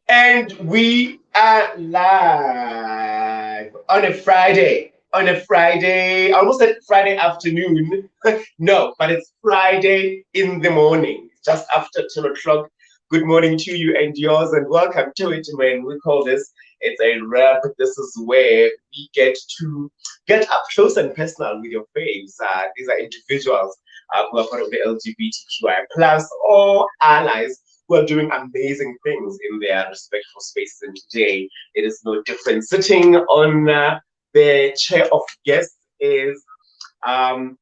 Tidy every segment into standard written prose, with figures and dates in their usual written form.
And we are live on a Friday. On a Friday, I almost said Friday afternoon. No, but it's Friday in the morning, just after 10 o'clock. Good morning to you and yours, and welcome to it, man. We call this It's a Wrap. This is where we get to get up close and personal with your faves. These are individuals who are part of the LGBTQI plus or allies who are doing amazing things in their respectful spaces. And today, it is no different. Sitting on the chair of guests is I'm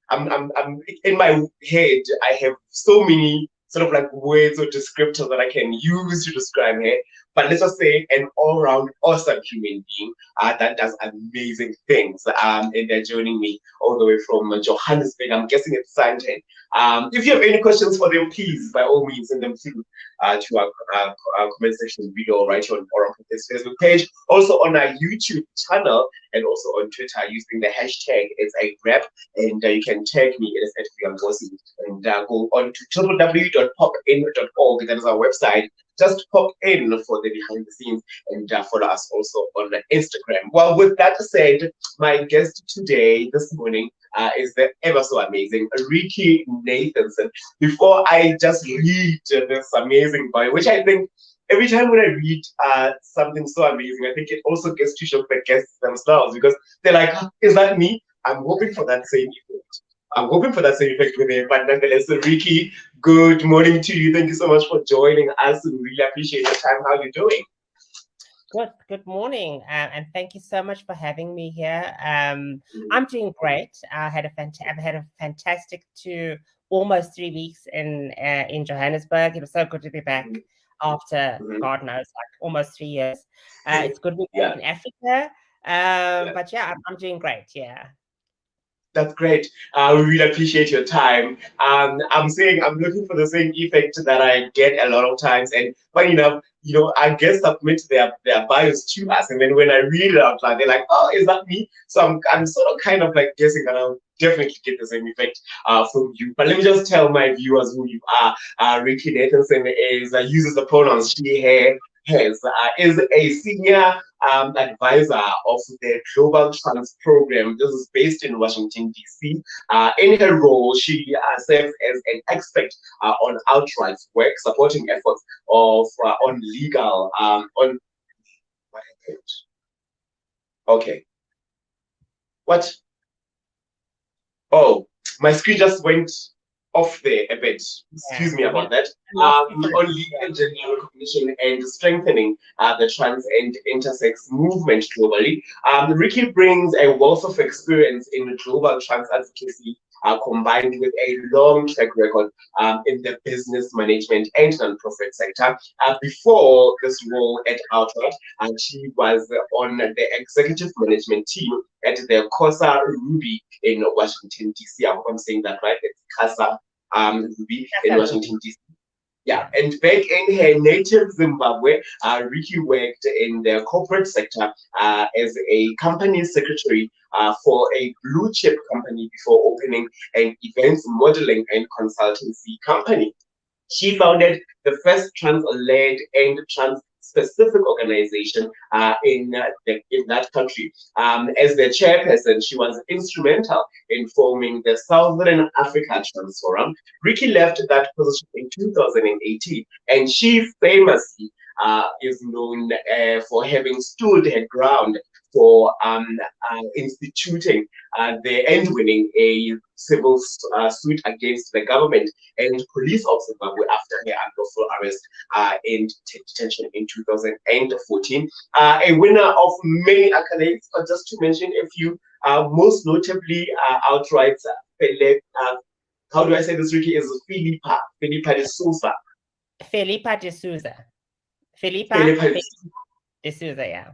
in my head. I have so many sort of like words or descriptors that I can use to describe her. But let's just say an all-round awesome human being that does amazing things. And they're joining me all the way from Johannesburg. I'm guessing it's Sunday. If you have any questions for them, please, by all means, send them through to our comment section video right here on Oram's Facebook page. Also on our YouTube channel and also on Twitter using the hashtag It's a Wrap. And you can tag me, it is at Nkosi, and go on to www.popin.org. That is our website. Just pop in for the behind the scenes and follow us also on Instagram. Well, with that said, my guest today, this morning, is the ever so amazing Rikki Nathanson. Before I just read this amazing bio, which I think every time when I read something so amazing, I think it also gets to shock the guests themselves because they're like, is that me? I'm hoping for that same effect. I'm hoping for that same effect with it. But nonetheless, Rikki, good morning to you. Thank you so much for joining us. We really appreciate your time. How are you doing? Good morning, and thank you so much for having me here. I'm doing great. I've had a fantastic almost 3 weeks in Johannesburg. It was so good to be back after God knows, like almost 3 years. It's good to be back in Africa. But yeah, I'm doing great. Yeah. That's great. We really appreciate your time. I'm saying I'm looking for the same effect that I get a lot of times. And funny enough, I guess submit their bios to us. And then when I read it out loud, they're like, oh, is that me? So I'm sort of kind of like guessing that I'll definitely get the same effect from you. But let me just tell my viewers who you are. Rikki Nathanson uses the pronouns she, her, his, is a senior advisor of the Global Trans Program. This is based in Washington, D.C. In her role, she serves as an expert on outright work, supporting efforts of on legal on what happened? Okay. What? Oh, my screen just went off there a bit. Excuse me about that. On legal and gender recognition and strengthening the trans and intersex movement globally. Rikki brings a wealth of experience in global trans advocacy, combined with a long track record in the business management and nonprofit sector. Before this role at Outright, she was on the executive management team at the Cosa Ruby in Washington, D.C. I hope I'm saying that right. It's Casa Ruby in Washington, D.C. Yeah, and back in her native Zimbabwe, Rikki worked in the corporate sector as a company secretary for a blue chip company before opening an events modeling and consultancy company. She founded the first trans-led and trans-specific organization in that country. As the chairperson, she was instrumental in forming the Southern Africa Trans Forum. Rikki left that position in 2018, and she famously is known for having stood her ground for instituting and winning a civil suit against the government and police of Zimbabwe after her unlawful arrest and detention in 2014. A winner of many accolades, but just to mention a few, most notably outright, how do I say this, Rikki, is Felipa de Souza. Felipa de Souza. Felipa de Souza, yeah.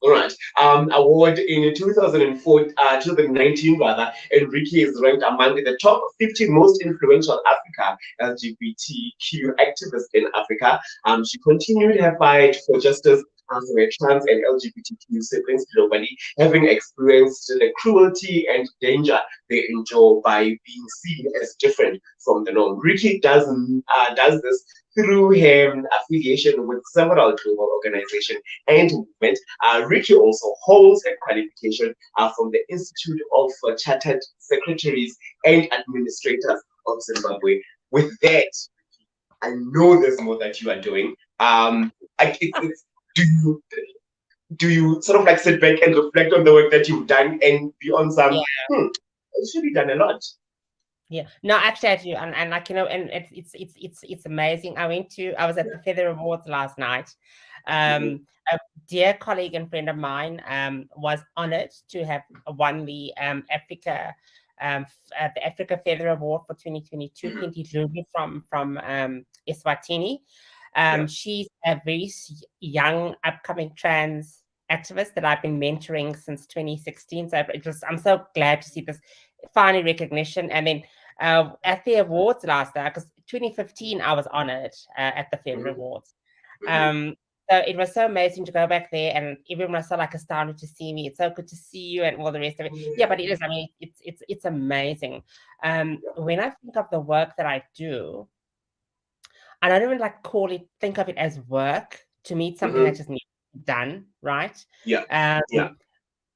All right. Award in 2019 rather, and Rikki is ranked among the top 50 most influential Africa LGBTQ activists in Africa. She continued her fight for justice where trans and LGBTQ siblings globally, having experienced the cruelty and danger they endure by being seen as different from the norm. Rikki does this through her affiliation with several global organizations and movements. Rikki also holds a qualification from the Institute of Chartered Secretaries and Administrators of Zimbabwe. With that, I know there's more that you are doing. Do you sort of like sit back and reflect on the work that you've done and be on some? It's really done a lot. Yeah, no, actually, I do, and like, you know, and it's amazing. I was at the Feather Awards last night. A dear colleague and friend of mine was honored to have won the Africa Feather Award for 2022. Pinty Dlubi from Eswatini. She's a very young, upcoming trans activist that I've been mentoring since 2016. So I'm so glad to see this finally recognition. And then at the awards last year, because 2015 I was honored at the Feather Awards. So it was so amazing to go back there, and everyone was so like astounded to see me. It's so good to see you, and all the rest of it. Yeah, but it is. I mean, it's amazing. When I think of the work that I do, I don't even like think of it as work. To me, it's something that just needs to be done, right?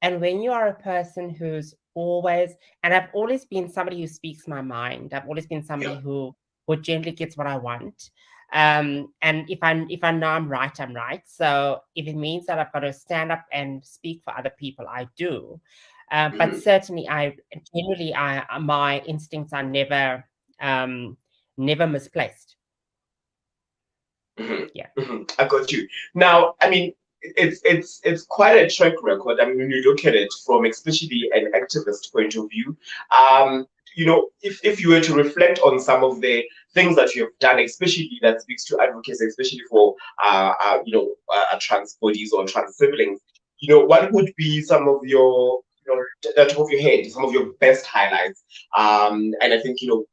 And when you are a person who's always, and I've always been somebody who speaks my mind. I've always been somebody who generally gets what I want. And if I know I'm right, I'm right. So if it means that I've got to stand up and speak for other people, I do. But certainly, my instincts are never misplaced. I got you. Now, I mean, it's quite a track record. I mean, when you look at it from especially an activist point of view, you know, if you were to reflect on some of the things that you have done, especially that speaks to advocacy, especially for trans bodies or trans siblings, you know, what would be some of your, you know, at the top of your head, some of your best highlights? And I think, you know,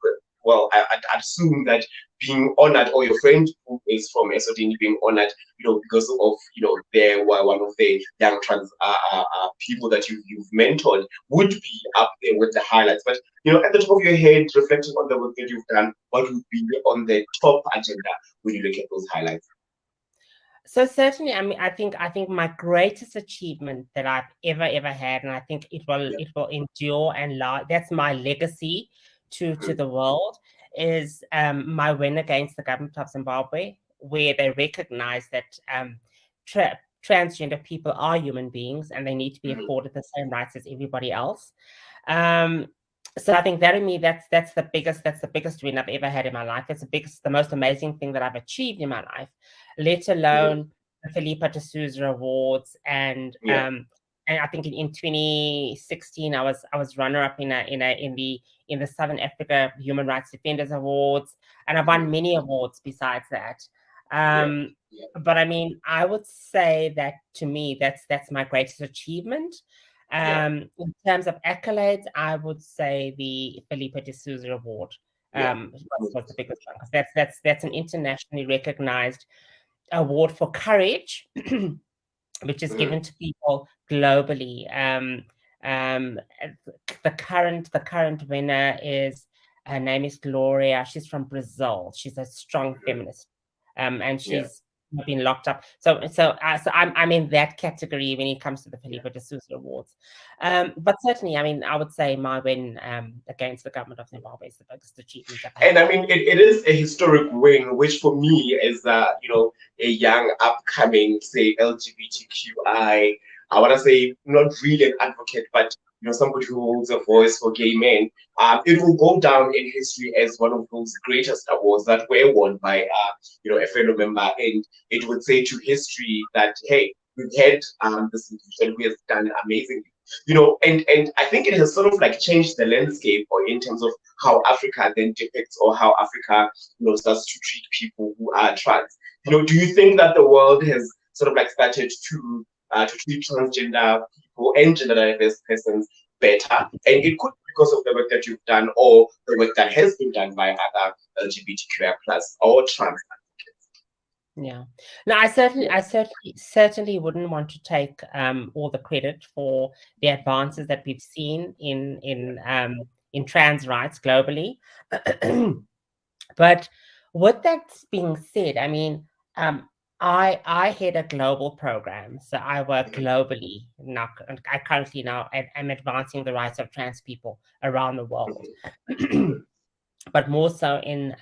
well, I'd assume that being honored, or your friend who is from Eswatini being honored, you know, because of, you know, they were one of the young trans people that you've mentored, would be up there with the highlights. But, you know, at the top of your head, reflecting on the work that you've done, what would be on the top agenda when you look at those highlights? So certainly, I mean, I think my greatest achievement that I've ever had, and I think it will endure and last. That's my legacy to the world, is my win against the government of Zimbabwe, where they recognize that transgender people are human beings and they need to be afforded the same rights as everybody else. So I think that, in me, that's the biggest win I've ever had in my life. It's the most amazing thing that I've achieved in my life, let alone the Philippa de Souza Awards. And I think in 2016 I was runner up in the Southern Africa Human Rights Defenders Awards, and I've won many awards besides that. But I mean, I would say that, to me, that's my greatest achievement. In terms of accolades, I would say the Philippa de Souza Award was the biggest one, because that's an internationally recognized award for courage, which is given to people globally. The current winner is, her name is Gloria. She's from Brazil. She's a strong feminist, and she's been locked up. So I'm in that category when it comes to the Philippa de Souza Awards. But certainly, I mean, I would say my win against the government of Zimbabwe is the biggest achievement I've had. And I mean, it is a historic win, which for me is, you know, a young upcoming, say, LGBTQI. I want to say not really an advocate, but, you know, somebody who holds a voice for gay men. It will go down in history as one of those greatest awards that were won by, you know, a fellow member, and it would say to history that, hey, we've had this institution who has done amazingly. You know, and I think it has sort of like changed the landscape, or in terms of how Africa then depicts, or how Africa, you know, starts to treat people who are trans. You know, do you think that the world has sort of like started to treat transgender people and gender diverse persons better? And it could be because of the work that you've done, or the work that has been done by other LGBTQI plus or trans advocates. Yeah. No, I certainly wouldn't want to take all the credit for the advances that we've seen in trans rights globally. But with that being said, I mean, I head a global program, so I work globally. Now, I currently now am advancing the rights of trans people around the world, but more so in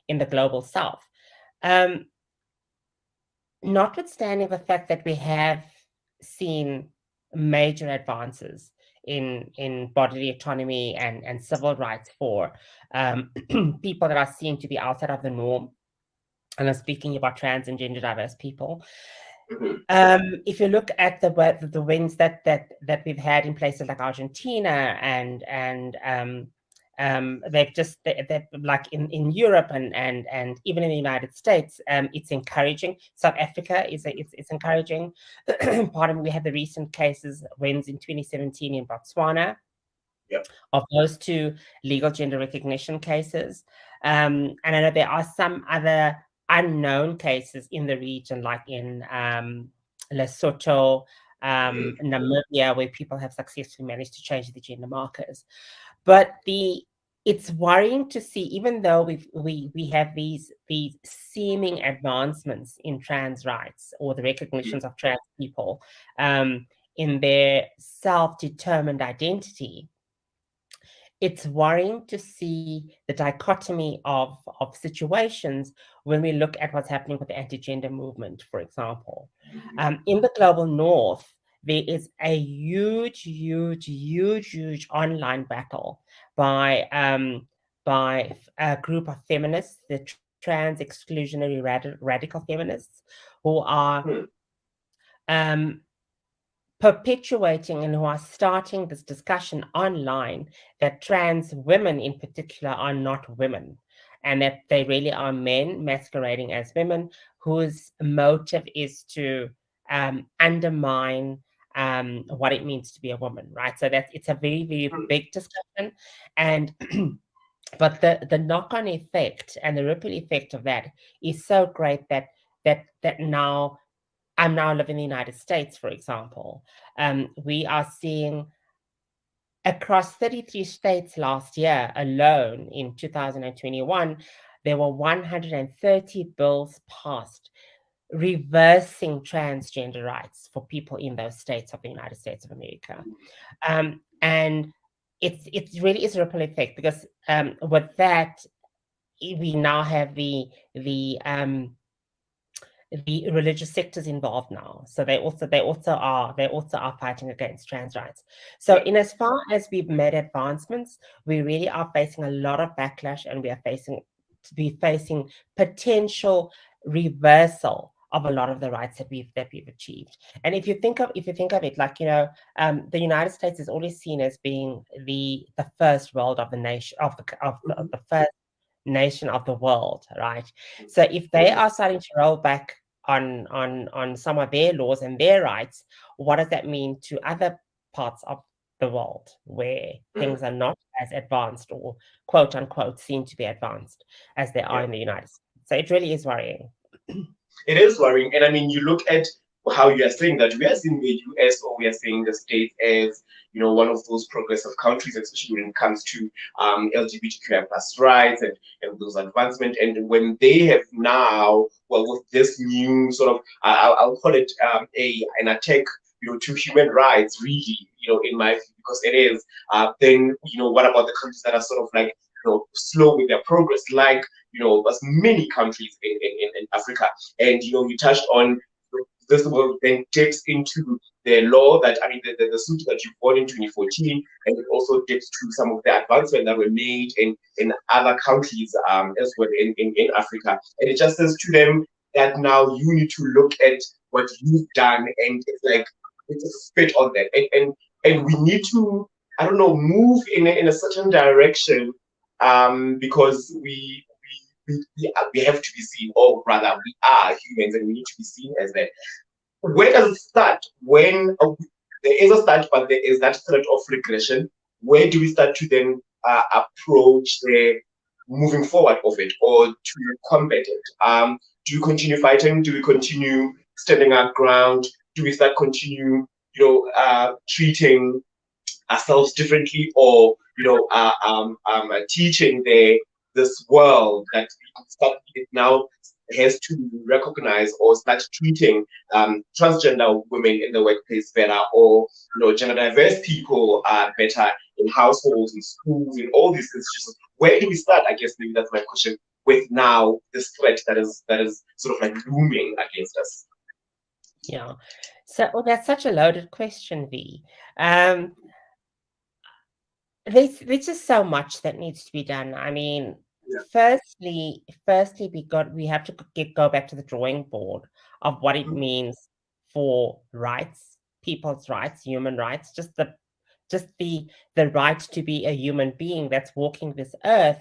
the global south. Um, Notwithstanding the fact that we have seen major advances in bodily autonomy and civil rights for people that are seen to be outside of the norm, and I'm speaking about trans and gender diverse people. If you look at the wins that we've had in places like Argentina and they've like in Europe and even in the United States, it's encouraging. South Africa it's encouraging. Pardon me, we had the recent cases wins in 2017 in Botswana. Yep. Of those two legal gender recognition cases. And I know there are some other unknown cases in the region, like in Lesotho, Namibia, where people have successfully managed to change the gender markers. But it's worrying to see, even though we have these seeming advancements in trans rights or the recognitions of trans people in their self-determined identity, it's worrying to see the dichotomy of situations when we look at what's happening with the anti-gender movement, for example. In the global north, there is a huge online battle by a group of feminists, the trans exclusionary radical feminists, who are um, perpetuating and who are starting this discussion online that trans women in particular are not women, and that they really are men masquerading as women whose motive is to undermine what it means to be a woman, right? So that it's a very big discussion, and but the knock-on effect and the ripple effect of that is so great that now I'm now living in the United States, for example. We are seeing across 33 states last year alone in 2021, there were 130 bills passed reversing transgender rights for people in those states of the United States of America. And it really is a ripple effect because with that, we now have the religious sectors involved now, so they also are fighting against trans rights. So in as far as we've made advancements, we really are facing a lot of backlash, and we are facing potential reversal of a lot of the rights that we've achieved. And if you think of it, like, the United States is always seen as being the first world of the nation of the first nation of the world, right? So if they are starting to roll back on some of their laws and their rights, what does that mean to other parts of the world where things are not as advanced or quote unquote seem to be advanced as they are in the United States? So it really is worrying. It is worrying. And I mean, you look at how you are saying that we are seeing the US, or we are seeing the States as, one of those progressive countries, especially when it comes to LGBTQI plus rights and those advancements. And when they have now, well, with this new sort of, I'll call it an attack, to human rights, really, in my view, because it is, then, what about the countries that are sort of like, slow with their progress, like, as many countries in Africa. And, you touched on this will then takes into the law that, I mean, the suit that you fought in 2014, and it also takes to some of the advancements that were made in other countries as well in Africa. And it just says to them that now you need to look at what you've done, and it's like, it's a spit on that. And we need to, I don't know, move in a certain direction, because we have to be seen, or rather, we are humans, and we need to be seen as that. Where does it start? When there is a start, but there is that threat of regression. Where do we start to then approach the moving forward of it, or to combat it? Do we continue fighting? Do we continue standing our ground? Do we start continue, treating ourselves differently, or teaching this world that it now has to recognize or start treating transgender women in the workplace better, or gender diverse people better in households, in schools, in all these institutions. Where do we start? I guess maybe that's my question. With now this threat that is sort of like looming against us. Yeah. So that's such a loaded question, V. There's just so much that needs to be done. I mean, firstly, we have to go back to the drawing board of what it means for rights, people's rights, human rights, just the right to be a human being that's walking this earth,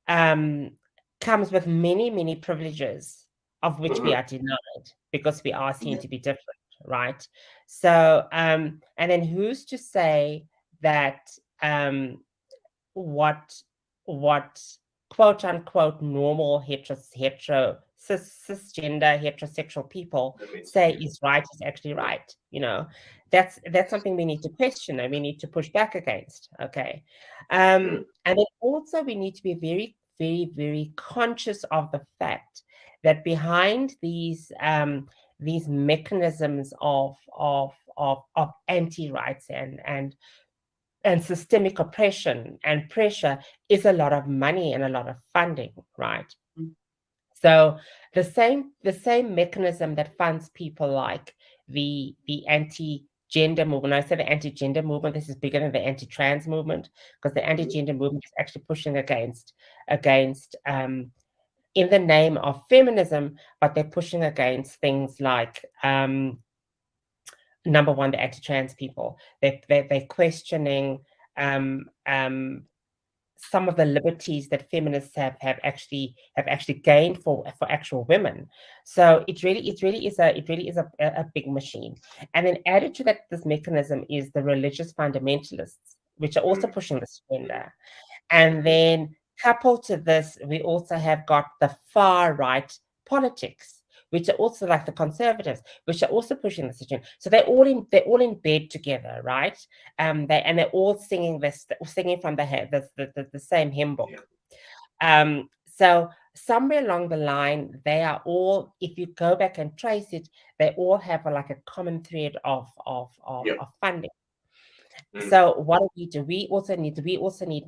comes with many privileges of which we are denied because we are seen to be different, right? So, and then who's to say that what quote unquote normal cisgender heterosexual people say is right is actually right? That's something we need to question and we need to push back against. Okay, and then also we need to be very conscious of the fact that behind these mechanisms of anti-rights and systemic oppression and pressure is a lot of money and a lot of funding, right? So the same mechanism that funds people like the anti-gender movement. I say the anti-gender movement, this is bigger than the anti-trans movement, because the anti-gender movement is actually pushing against in the name of feminism, but they're pushing against things like number one, the anti-trans people. They're questioning some of the liberties that feminists have actually gained for actual women. So it really is a big machine. And then added to that, this mechanism is the religious fundamentalists, which are also pushing this agenda. And then coupled to this, we also have got the far right politics, which are also like the conservatives, which are also pushing this agenda. So they're all in bed together, right? They're all singing from the same hymn book. So somewhere along the line, they are all, if you go back and trace it, they all have like a common thread of funding. So what do we do? We also need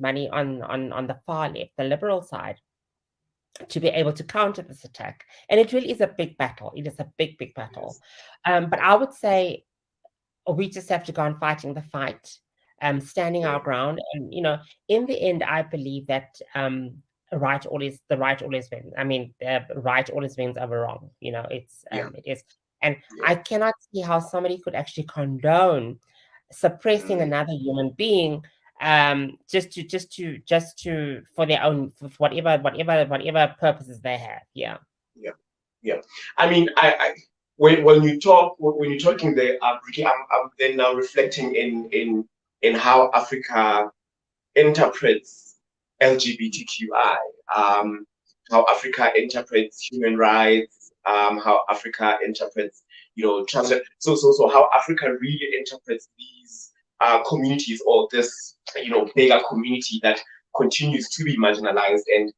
money on the far left, the liberal side, to be able to counter this attack. And it really is a big battle. It is a big battle. But I would say we just have to go on fighting the fight, standing our ground. And, in the end, I believe that the right always wins. I mean, right always wins over wrong. It is. And I cannot see how somebody could actually condone suppressing another human being just to for their own, for whatever purposes they have. Yeah. I mean, when you're talking there, Rikki, I'm then now reflecting in how Africa interprets LGBTQI, how Africa interprets human rights, how Africa interprets transgender. So how Africa really interprets these communities, or this bigger community that continues to be marginalized and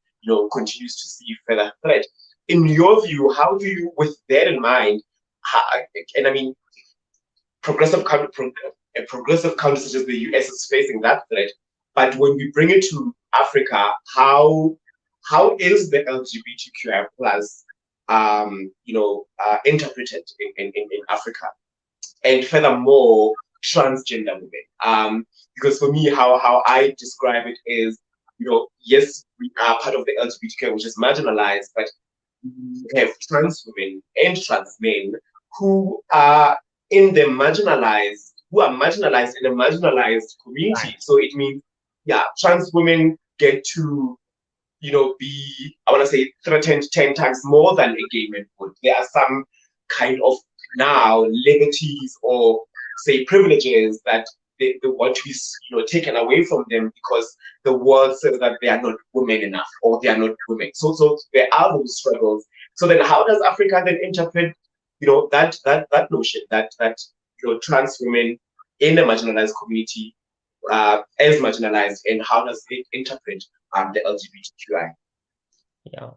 continues to see further threat. In your view, how do you, with that in mind, and I mean, progressive countries such as the US is facing that threat, but when we bring it to Africa, how is the LGBTQI plus interpreted in Africa, and furthermore transgender women? Because for me, how I describe it is, yes, we are part of the LGBTQI, which is marginalized, but we have trans women and trans men who are marginalized in a marginalized community. Right. So it means, trans women get to, be, I want to say, threatened 10 times more than a gay man would. There are some kind of now liberties or say privileges that they want to be taken away from them because the world says that they are not women enough or they are not women. So there are those struggles. So then how does Africa then interpret, that notion that trans women in a marginalized community as marginalized, and how does it interpret the LGBTQI? Yeah.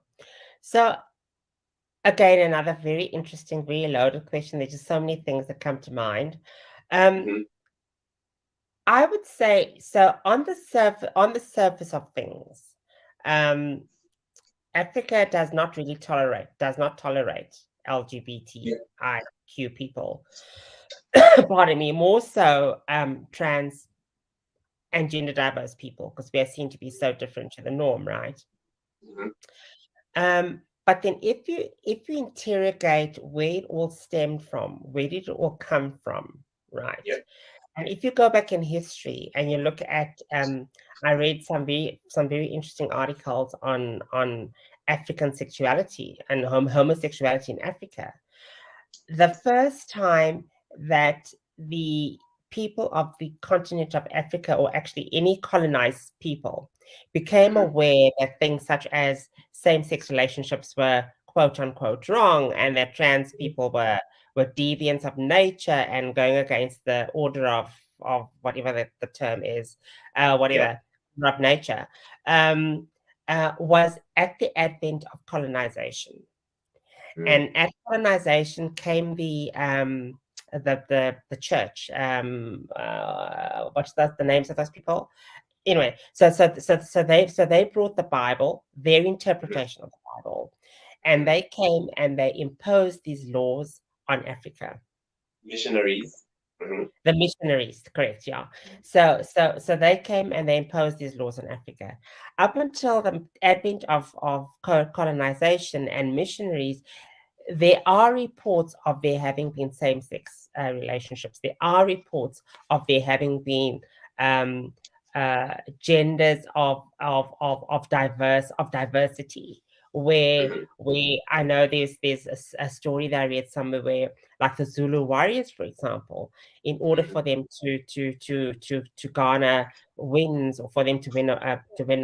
So again, another very interesting, very loaded question. There's just so many things that come to mind. I would say, so on the surface of things, Africa does not tolerate LGBTIQ people. Pardon me, more so trans and gender diverse people, because we are seen to be so different to the norm, right? But then if you interrogate where it all stemmed from, where did it all come from, right? Yeah. And if you go back in history and you look at, I read some very interesting articles on African sexuality and homosexuality in Africa. The first time that the people of the continent of Africa, or actually any colonized people, became aware that things such as same-sex relationships were quote unquote wrong, and that trans people were deviants of nature and going against the order of whatever the term is, whatever of nature, was at the advent of colonization. And at colonization came the church. What's the names of those people? Anyway, so they brought the Bible, their interpretation of the Bible, and they came and they imposed these laws on Africa. Missionaries. The missionaries, correct, yeah. So they came and they imposed these laws on Africa. Up until the advent of colonization and missionaries, there are reports of there having been same-sex relationships. There are reports of there having been genders of diversity. Where I know there's a story that I read somewhere where, like the Zulu warriors, for example, in order for them to garner wins, or for them to win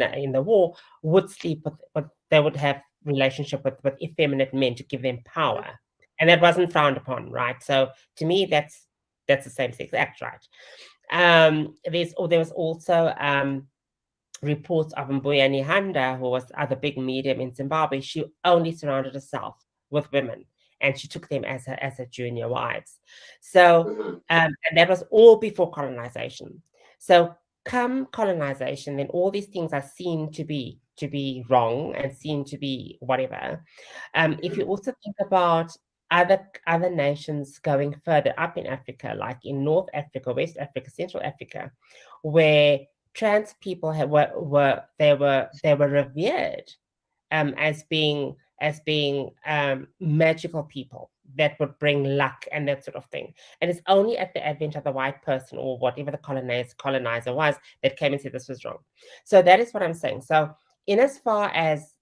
in the war, would sleep with they would have relationship with effeminate men to give them power, and that wasn't frowned upon, right? So to me, that's the same-sex act, right? There was also reports of Mbuyani Handa, who was the big medium in Zimbabwe. She only surrounded herself with women, and she took them as her junior wives. So and that was all before colonization. So come colonization, then all these things are seen to be wrong and seen to be whatever. If you also think about other nations going further up in Africa, like in North Africa, West Africa, Central Africa, where trans people were revered as being magical people that would bring luck and that sort of thing. And it's only at the advent of the white person, or whatever the colonizer was, that came and said this was wrong. So that is what I'm saying. So in as far as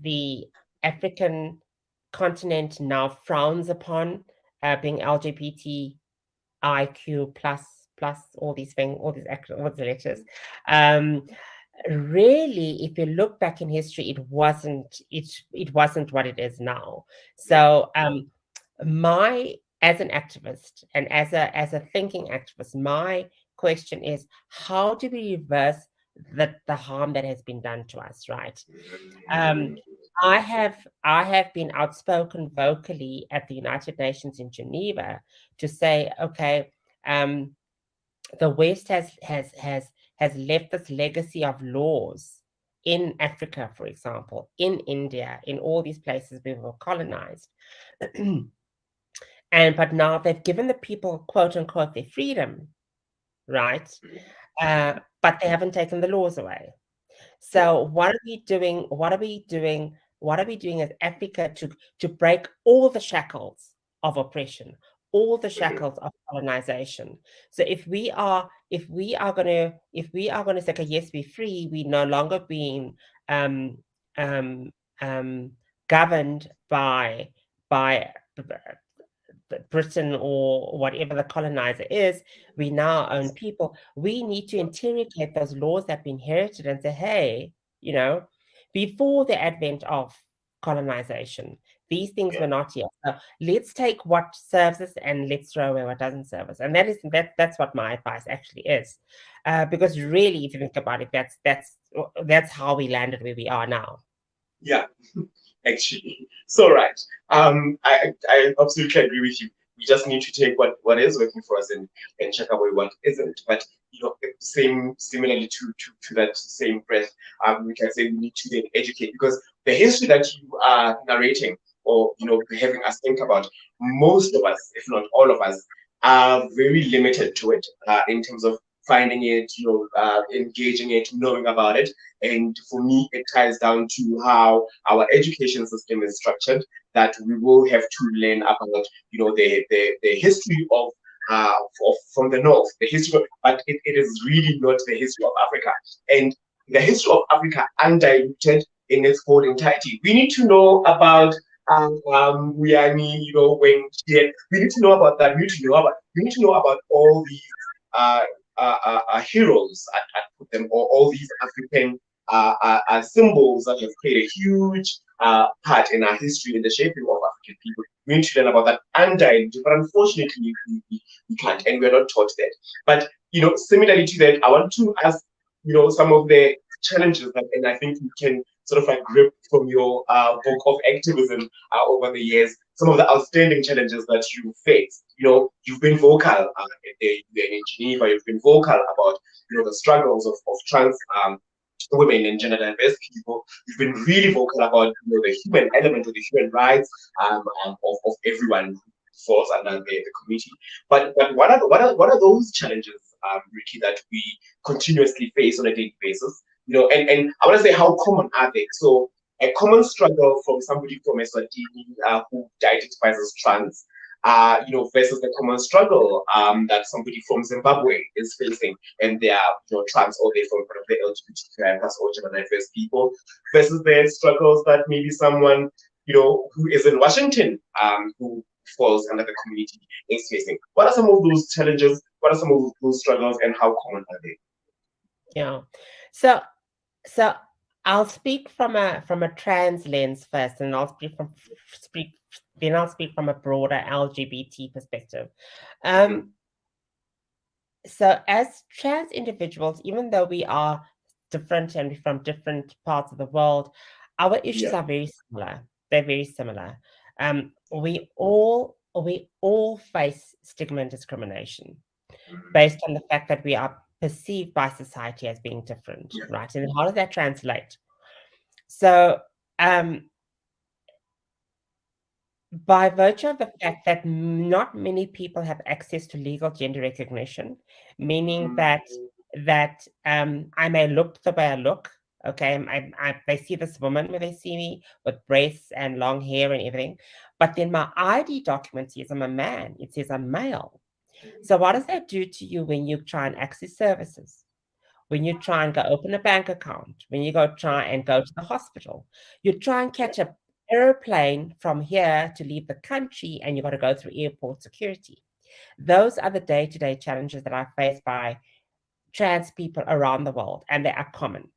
the African continent now frowns upon being LGBTIQ plus all these things, all these letters. Really, if you look back in history, it wasn't what it is now. So as an activist and as a thinking activist, my question is, how do we reverse the harm that has been done to us, right? I have been outspoken vocally at the United Nations in Geneva to say, okay, the West has left this legacy of laws in Africa, for example, in India, in all these places we were colonized. But now they've given the people, quote unquote, their freedom, right? But they haven't taken the laws away. So what are we doing? What are we doing as Africa to break all the shackles of oppression, all the shackles of colonization? So if we are going to say, okay, yes, we're free, we no longer being governed by Britain or whatever the colonizer is, we now own people. We need to interrogate those laws that we inherited and say, hey, before the advent of colonization, These things were not here. So let's take what serves us and let's throw away what doesn't serve us. And that's what my advice actually is, because really, if you think about it, that's how we landed where we are now. Yeah, actually. So right. I absolutely agree with you. We just need to take what is working for us and check away what isn't. But similarly to that same breath, we can say we need to then educate, because the history that you are narrating, or having us think about, most of us, if not all of us, are very limited to it, in terms of finding it, engaging it, knowing about it. And for me, it ties down to how our education system is structured, that we will have to learn about, the history from the north, the history, but it is really not the history of Africa. And the history of Africa undiluted in its whole entirety. We need to know about when we need to know about that. We need to know about all these uh, heroes, I put them, or all these African symbols that have played a huge part in our history, in the shaping of African people. We need to learn about that undiluted, but unfortunately, we can't, and we're not taught that. But similarly to that, I want to ask some of the challenges that, and I think you can sort of like grip from your book of activism over the years, some of the outstanding challenges that you face. You've been vocal in Geneva. You've been vocal about the struggles of trans women and gender diverse people. You've been really vocal about the human element, or the human rights of everyone who falls under the community. But what are those challenges, Rikki, that we continuously face on a daily basis? And I want to say, how common are they? So a common struggle from somebody from Eswatini who identifies as trans, versus the common struggle that somebody from Zimbabwe is facing, and they are trans, or they're from one of the LGBTQI plus or gender diverse people, versus the struggles that maybe someone who is in Washington, who falls under the community, is facing. What are some of those challenges? What are some of those struggles, and how common are they? Yeah. So I'll speak from a trans lens first, and then I'll speak from a broader LGBT perspective. So as trans individuals, even though we are different and from different parts of the world, our issues are very similar. They're very similar. We all face stigma and discrimination based on the fact that we are perceived by society as being different, right? And how does that translate? So, by virtue of the fact that not many people have access to legal gender recognition, meaning that I may look the way I look. Okay, they see this woman when they see me with braids and long hair and everything, but then my ID document says I'm a man. It says I'm male. So what does that do to you when you try and access services? When you try and go open a bank account, when you try and go to the hospital, you try and catch a airplane from here to leave the country, and you got to go through airport security. Those are the day-to-day challenges that are faced by trans people around the world, and they are common.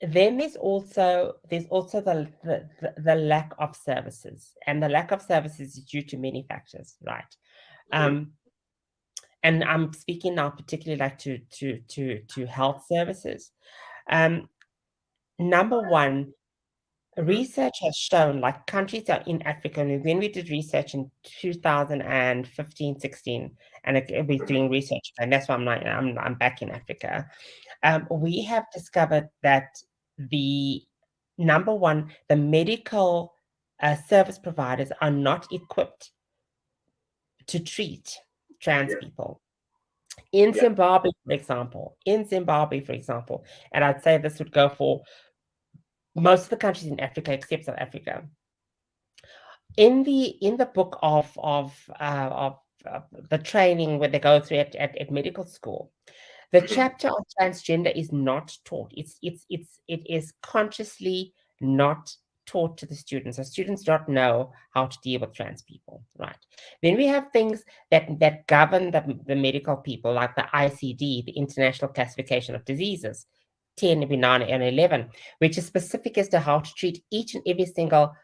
Then there's also the lack of services, and the lack of services is due to many factors, right? And I'm speaking now particularly like to health services. Number one, research has shown, like, countries are in Africa, and when we did research in 2015, 16, and we're doing research, and that's why I'm back in Africa. We have discovered that the number one, the medical service providers are not equipped to treat trans people. In Zimbabwe, for example, and I'd say this would go for most of the countries in Africa except South Africa. In the book of the training where they go through at medical school, the chapter on transgender is not taught. It is consciously not taught to the students. The students don't know how to deal with trans people, right? Then we have things that govern the medical people, like the ICD, the International Classification of Diseases. 10, maybe 9 and 11, which is specific as to how to treat each and every single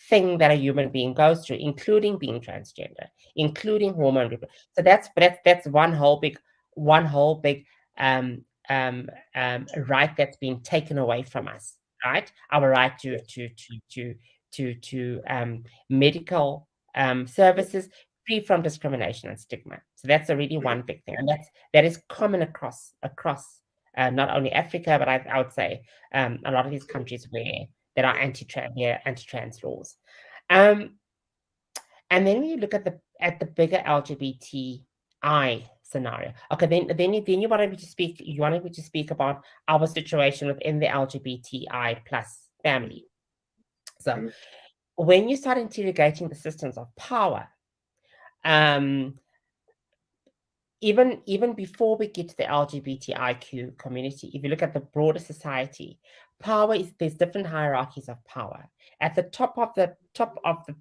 thing that a human being goes through, including being transgender, including hormone. So that's one whole big um, um, right that's been taken away from us, right? Our right to medical services free from discrimination and stigma. So that's already one big thing, and that is common across not only Africa, but I would say a lot of these countries where there are anti-trans laws. And then when you look at the bigger LGBTI scenario, okay, then you wanted me to speak about our situation within the LGBTI plus family. So when you start interrogating the systems of power, even before we get to the LGBTIQ community, if you look at the broader society, there's different hierarchies of power. At the top of the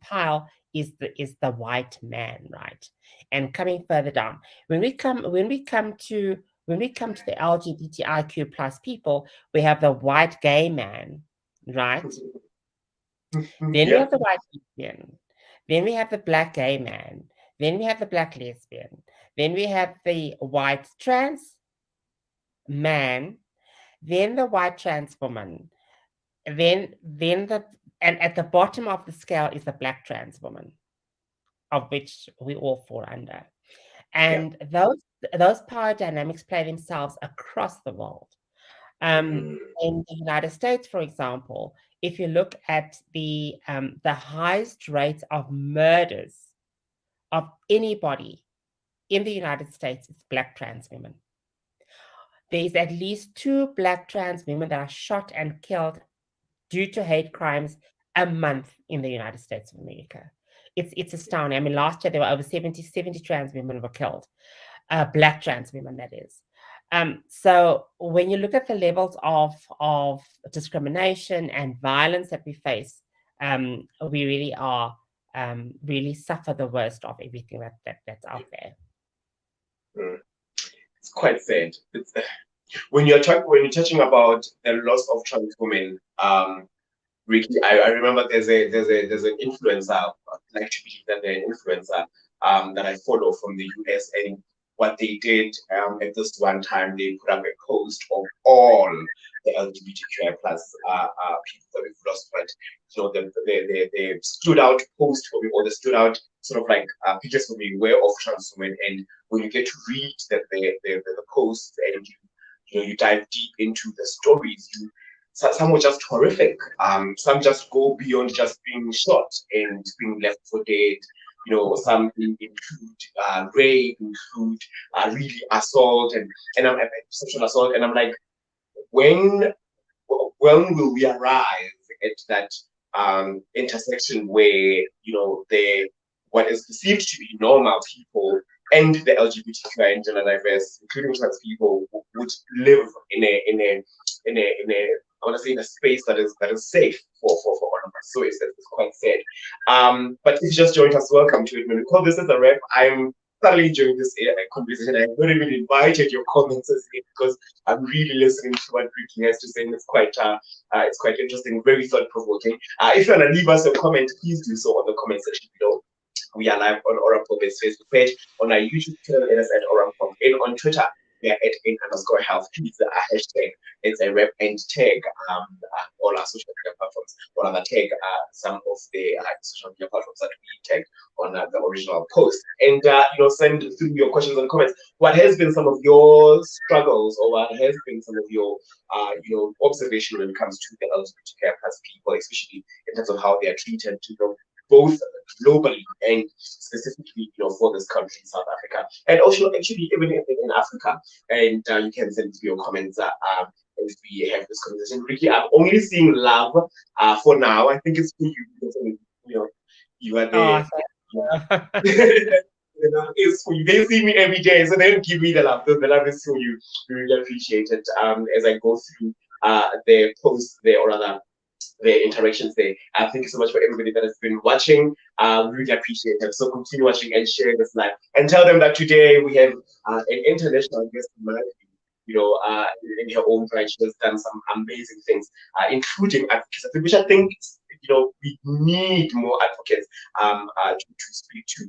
pile is the white man, right? And coming further down, when we come to the LGBTIQ plus people, we have the white gay man, right? Then we have the white lesbian. Then we have the black gay man. Then we have the black lesbian. Then we have the white trans man. Then the white trans woman. And at the bottom of the scale is the black trans woman, of which we all fall under. And those power dynamics play themselves across the world. In the United States, for example, if you look at the highest rates of murders of anybody in the United States, it's black trans women. There's at least 2 black trans women that are shot and killed due to hate crimes a month in the United States of America. It's astounding. I mean, last year there were over 70 trans women were killed, black trans women, that is. So when you look at the levels of discrimination and violence that we face, we really are really suffer the worst of everything that's out there. It's quite sad. When you're touching about the loss of trans women, Rikki, I remember there's an influencer. I'd like to believe that they're an influencer that I follow from the US, and what they did at this one time, they put up a post of all the LGBTQI plus people that we've lost, but they stood out post for me, or they stood out sort of like pictures for me were of trans women, and when you get to read the posts and you dive deep into the stories, some were just horrific. Some just go beyond just being shot and being left for dead. Some include rape, include really assault and sexual assault. And I'm like, when will we arrive at that intersection where what is perceived to be normal people and the LGBTQI and gender diverse, including trans people, would live in a I want to say in a space that is safe for all of us. So it's quite sad. But if you just joined us, welcome to it. When we call this as a rep, I'm thoroughly enjoying this conversation. I've not even invited your comments because I'm really listening to what Rikki has to say, and it's quite interesting, very thought provoking. If you want to leave us a comment, please do so on the comment section below. We are live on Orampop's Facebook page, on our YouTube channel, it is at Orampop, and on Twitter, we are at @in_health. Please hashtag, it's a rep, and tag all our social media platforms, or rather tag some of the social media platforms that we tagged on the original post, and send through your questions and comments. What has been some of your struggles, or what has been some of your observation when it comes to the LGBTQ plus people, especially in terms of how they are treated, both globally and specifically, for this country, South Africa, and also actually even in Africa. And you can send your comments as we have this conversation. Rikki, I'm only seeing love for now. I think it's for you because you are there. It's for you. They see me every day, so they don't give me the love. The love is for you. We really appreciate it. As I go through their posts there, or rather the interactions there. Thank you so much for everybody that has been watching. Really appreciate it. So continue watching and share this live. And tell them that today we have an international guest, in her own right, she has done some amazing things, including advocacy, which I think, we need more advocates to speak to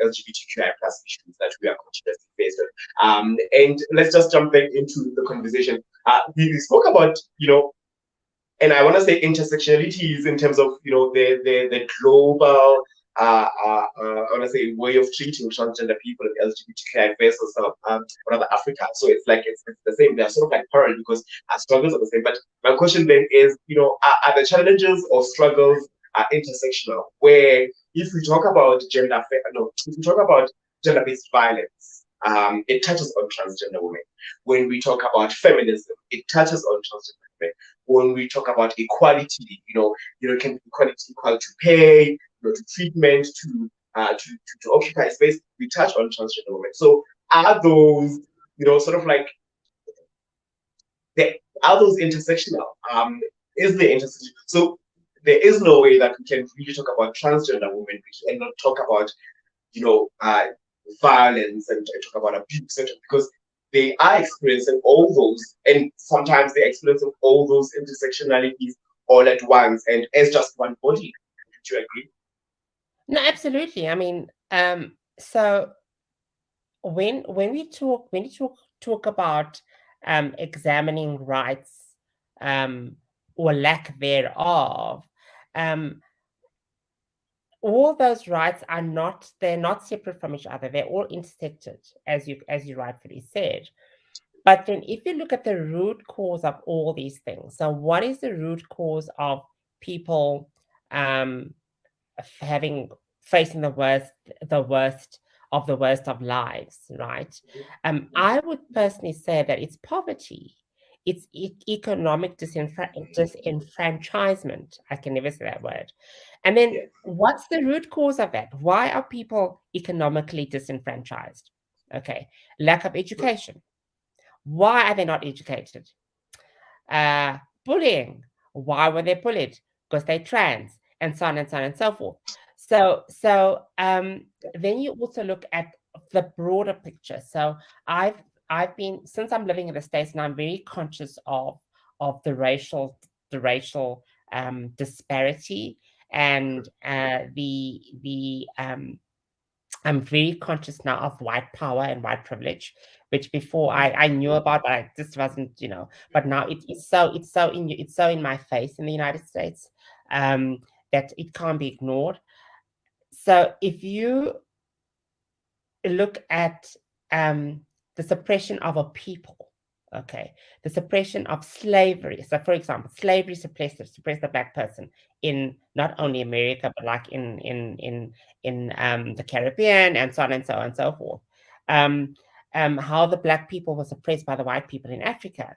LGBTQI plus issues that we are continuously faced with. And let's just jump back into the conversation. We spoke about, and I want to say intersectionalities in terms of, the global, I want to say, way of treating transgender people and LGBTQI versus rather Africa. So it's like it's the same. They're sort of like parallel because our struggles are the same. But my question then is, are the challenges or struggles intersectional? Where if we talk about if we talk about gender-based violence, it touches on transgender women. When we talk about feminism, it touches on transgender women. When we talk about equality, can be equality equal to pay, to treatment, to occupy space, we touch on transgender women. So are those, sort of like, are those intersectional? Is the intersection? So there is no way that we can really talk about transgender women and not talk about, violence and talk about abuse, because they are experiencing all those, and sometimes they're experiencing all those intersectionalities all at once and as just one body. Do you agree? No, absolutely. I mean, so when we talk about examining rights, or lack thereof, all those rights they're not separate from each other. They're all intersected, as you rightfully said. But then if you look at the root cause of all these things, so what is the root cause of people facing the worst of lives, right? I would personally say that it's poverty, it's economic disenfranchisement. I can never say that word. And then Yes. what's the root cause of that? Why are people economically disenfranchised? Okay, lack of education. Why are they not educated? Bullying. Why were they bullied? Because they're trans, and so on and so on and so forth. So then you also look at the broader picture. So I've been, since I'm living in the States, and I'm very conscious of the racial disparity, and the I'm very conscious now of white power and white privilege, which before I knew about, but I just wasn't, but now it's so in my face in the United States, that it can't be ignored. So if you look at the suppression of a people, okay, the suppression of slavery. So, for example, slavery suppressed the black person in not only America, but like in the Caribbean, and so on and so on and so forth. How the black people were suppressed by the white people in Africa,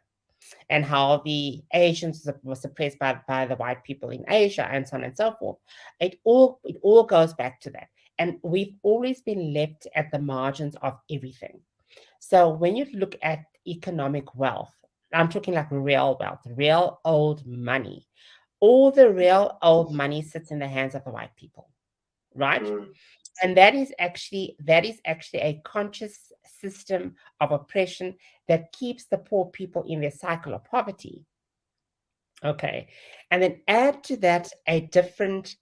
and how the Asians were suppressed by the white people in Asia, and so on and so forth. It all goes back to that. And we've always been left at the margins of everything. So when you look at economic wealth, I'm talking like real wealth, real old money. All the real old money sits in the hands of the white people, right? And that is actually a conscious system of oppression that keeps the poor people in their cycle of poverty. Okay. And then add to that a different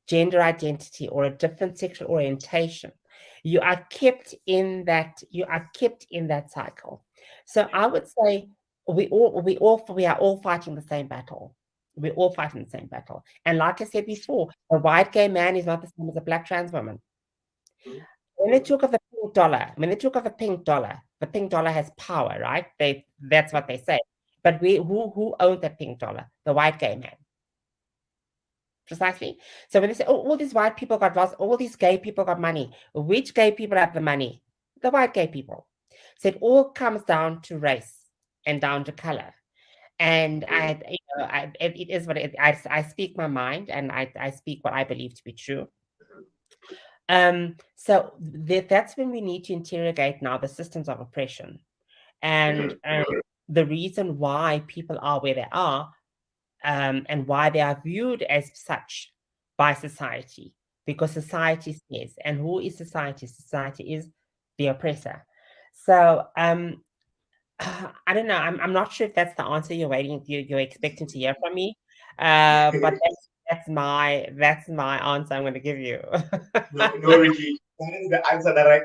gender identity or a different sexual orientation. You are kept in that cycle. So I would say we are all fighting the same battle. We're all fighting the same battle. And like I said before, a white gay man is not the same as a black trans woman. When they talk of the pink dollar, the pink dollar has power, right? That's what they say. But who owns that pink dollar? The white gay man. Precisely. So when they say, oh, all these white people got lost, all these gay people got money, which gay people have the money? The white gay people. So it all comes down to race and down to color. And it is what I speak my mind, and I speak what I believe to be true. So that's when we need to interrogate now the systems of oppression, and the reason why people are where they are, and why they are viewed as such by society, because society says, and who is society? Society is the oppressor. So I don't know. I'm not sure if that's the answer you're expecting to hear from me. But that's my answer I'm going to give you. No, no, Rikki. That is the answer that I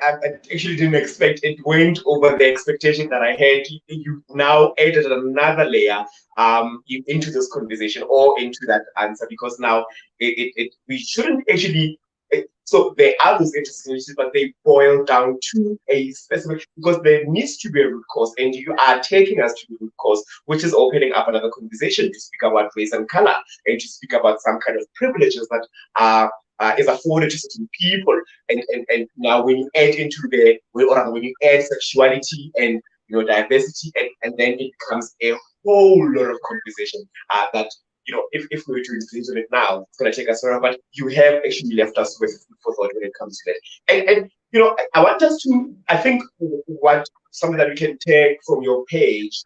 actually didn't expect. It went over the expectation that I had. You now added another layer into this conversation or into that answer because now we shouldn't actually. So there are those intersectionalities, but they boil down to a specific because there needs to be a root cause, and you are taking us to the root cause, which is opening up another conversation to speak about race and color and to speak about some kind of privileges that are is afforded to certain people. And now when you add into or rather when you add sexuality and diversity, and then it becomes a whole lot of conversation that if we were to engage on it now, it's going to take us forever. But you have actually left us with food for thought when it comes to that. And I want us to. I think what something that we can take from your page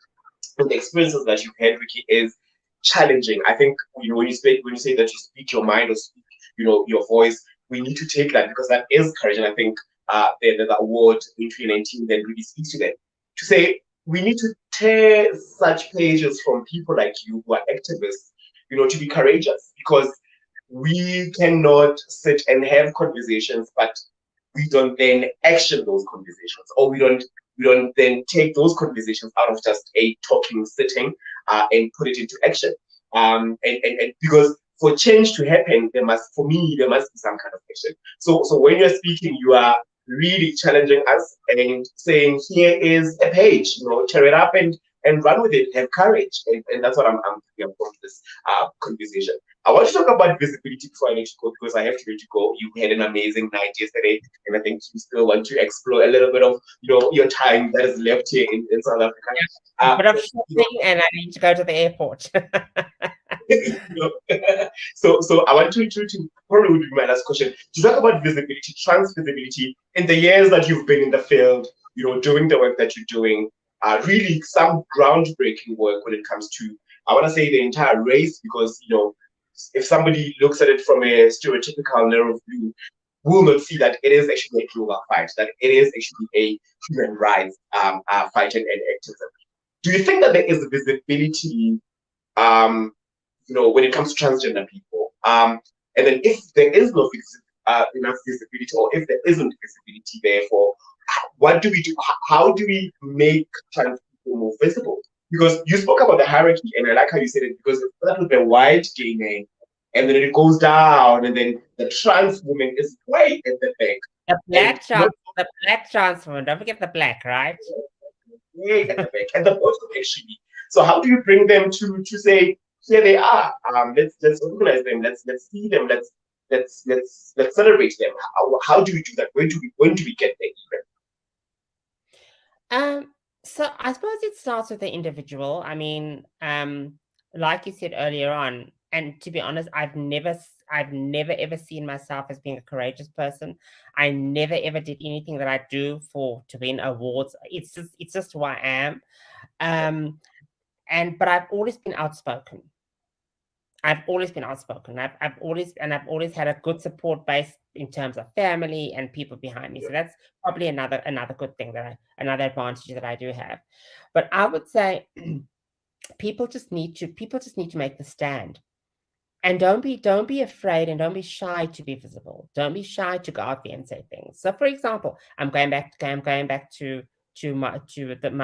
and the experiences that you've had, Rikki, is challenging. I think when you say that you speak your mind or speak your voice, we need to take that because that is courage. And I think the award in 2019 then really speaks to that. To say we need to tear such pages from people like you who are activists, to be courageous because we cannot sit and have conversations, but we don't then action those conversations, or we don't then take those conversations out of just a talking sitting and put it into action. And because for change to happen, for me, there must be some kind of action. So when you're speaking, you are really challenging us and saying, here is a page, tear it up and run with it, have courage. And that's what I'm thinking from this conversation. I want to talk about visibility before I let you go because I have to let you go. You had an amazing night yesterday, and I think you still want to explore a little bit of your time that is left here in South Africa. But I'm shopping and I need to go to the airport. So I want to probably would be my last question to talk about visibility, trans visibility in the years that you've been in the field, doing the work that you're doing, really some groundbreaking work when it comes to, I want to say, the entire race, because if somebody looks at it from a stereotypical narrow view, will not see that it is actually a global fight, that it is actually a human rights fight and activism. Do you think that there is visibility when it comes to transgender people? And then if there is no enough visibility, or if there isn't visibility, therefore, what do we do? How do we make trans people more visible? Because you spoke about the hierarchy, and I like how you said it, because it starts with a white gay man, and then it goes down, and then the trans woman is way at the back. The black trans woman, don't forget the black, right? Way at the back, at the bottom actually. So how do you bring them to say, here they are? Let's organize them. Let's see them. Let's celebrate them. How do we do that? When do we get there even? So I suppose it starts with the individual. I mean, like you said earlier on, and to be honest, I've never ever seen myself as being a courageous person. I never ever did anything that I do to win awards. It's just who I am. But I've always been outspoken. I've always had a good support base in terms of family and people behind me. So that's probably another good thing another advantage that I do have. But I would say people just need to make the stand. And don't be afraid and don't be shy to be visible. Don't be shy to go out there and say things. So for example, I'm going back to my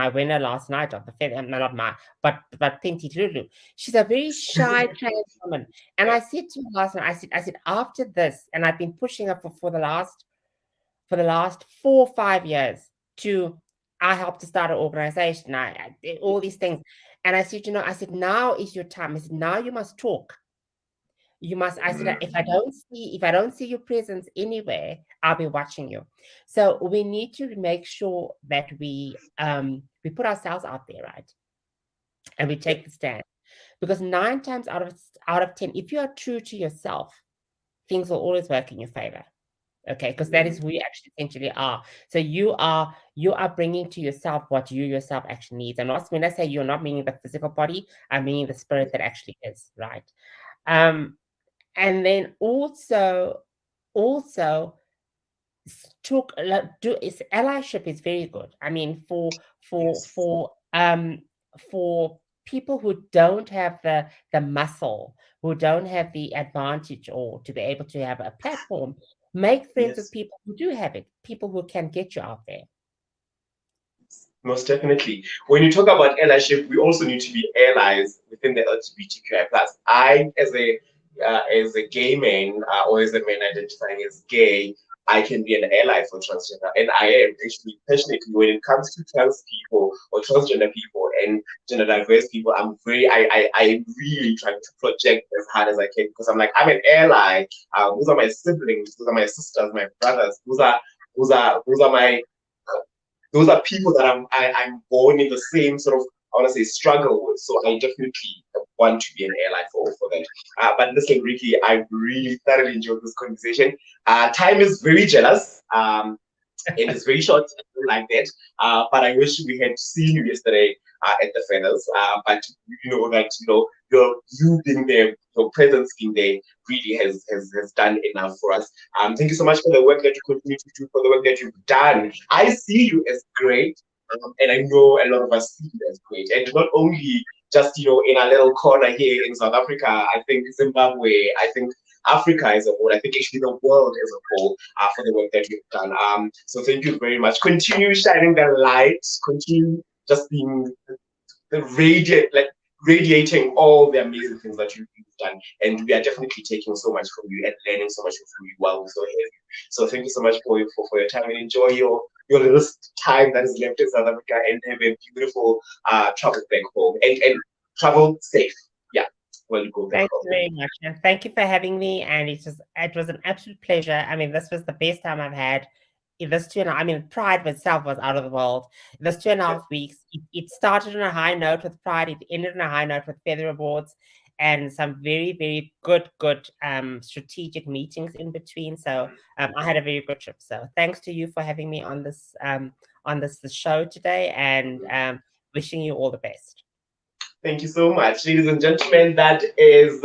winner last night of the film, not my, but Pinti Lulu. She's a very shy trans woman. And I said to her last night, I said, after this, and I've been pushing her for the last 4 or 5 years I helped to start an organization. I did all these things. And I said, now is your time. I said, now you must talk. You must. I said, if I don't see your presence anywhere, I'll be watching you. So we need to make sure that we put ourselves out there, right? And we take the stand, because 9 times out of 10, if you are true to yourself, things will always work in your favor. Okay, because that is who you actually essentially are. So you are bringing to yourself what you yourself actually need. And when I say you're not meaning the physical body, I'm meaning the spirit that actually is, right? And then also allyship is very good. I mean, for for people who don't have the muscle, who don't have the advantage or to be able to have a platform, make friends with Yes. people who do have it, people who can get you out there. Most definitely. When you talk about allyship, we also need to be allies within the LGBTQI plus. I, as a gay man, or as a man identifying as gay, I can be an ally for transgender, and I am actually passionately when it comes to trans people or transgender people and gender diverse people. I'm really trying to project as hard as I can because I'm like I'm an ally. Those are my siblings, those are my sisters, my brothers. Those are my those are people that I'm born in the same sort of I want to say struggle with. So I definitely want to be an ally for that. But listen, Rikki, I really thoroughly enjoyed this conversation. Time is very jealous. And it's very short like that. But I wish we had seen you yesterday at the finals. But you know that you being there, your presence being there, really has done enough for us. Thank you so much for the work that you continue to do, for the work that you've done. I see you as great, and I know a lot of us see you as great, and not only just in a little corner here in South Africa. I think Zimbabwe. I think Africa as a whole. I think actually the world as a whole for the work that you've done. So thank you very much. Continue shining the light. Continue just being the radiating all the amazing things that you've done. And we are definitely taking so much from you and learning so much from you while we're so here. So thank you so much for your time and enjoy your little time that is left in South Africa and have a beautiful travel back home and travel safe. Yeah. Well, you go back Thank home. you very much. And thank you for having me. And it was an absolute pleasure. I mean, this was the best time I've had. This 2.5, I mean, Pride itself was out of the world. This 2.5 weeks, it started on a high note with Pride. It ended on a high note with Feather Awards and some very, very good strategic meetings in between. So I had a very good trip. So thanks to you for having me on this show today, and wishing you all the best. Thank you so much, ladies and gentlemen. That is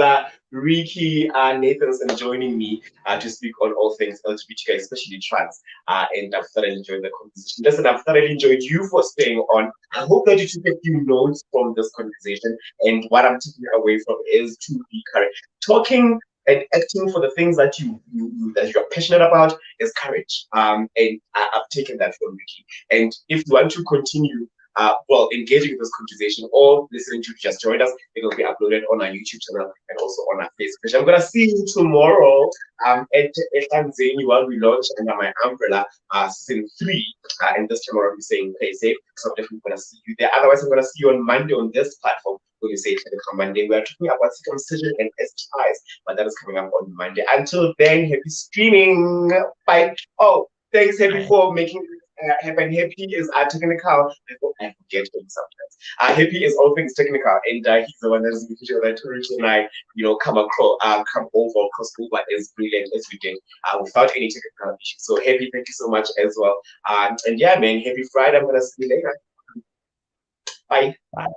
Rikki Nathanson joining me to speak on all things LGBTQ, especially trans. And I've thoroughly enjoyed the conversation. Listen, I've thoroughly enjoyed you for staying on. I hope that you took a few notes from this conversation. And what I'm taking away from is to be courage. Talking and acting for the things that you're passionate about is courage. And I've taken that from Rikki. And if you want to continue engaging with this conversation or listening to just join us, it will be uploaded on our YouTube channel and also on our Facebook page. I'm going to see you tomorrow at Tanzania while we launch under my umbrella season 3. And this time around, we're saying play safe. So I'm definitely going to see you there. Otherwise, I'm going to see you on Monday on this platform when you say Telecom Monday. We are talking about circumcision and STIs, but that is coming up on Monday. Until then, happy streaming. Bye. Oh, thanks, Happy, for making happen. Happy is technical. I forget him sometimes. Happy is all things technical, and he's the one that is making sure that Richard and I, come across over as brilliant as we did, without any technical issues. So Happy, thank you so much as well. And yeah, man, happy Friday. I'm gonna see you later. Bye. Bye.